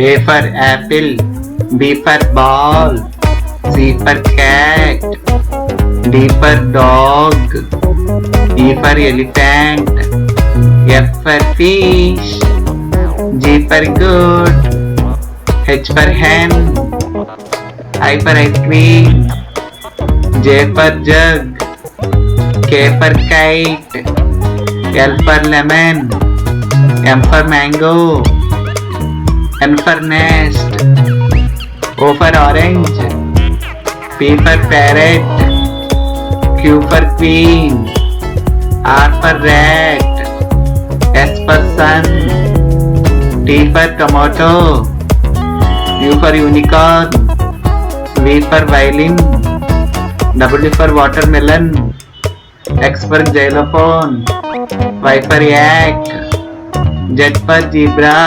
A for apple, B for ball, C for cat, D for dog, E for elephant, F for fish, G for good, H for hen, I for ice cream, J for jug, K for kite, L for lemon, M for mango, N for nest, O for orange, P for parrot, Q for queen, R for rat, S for sun, T for tomato, U for unicorn, V for violin, W for watermelon, X for xylophone, Y for yak, Z for zebra.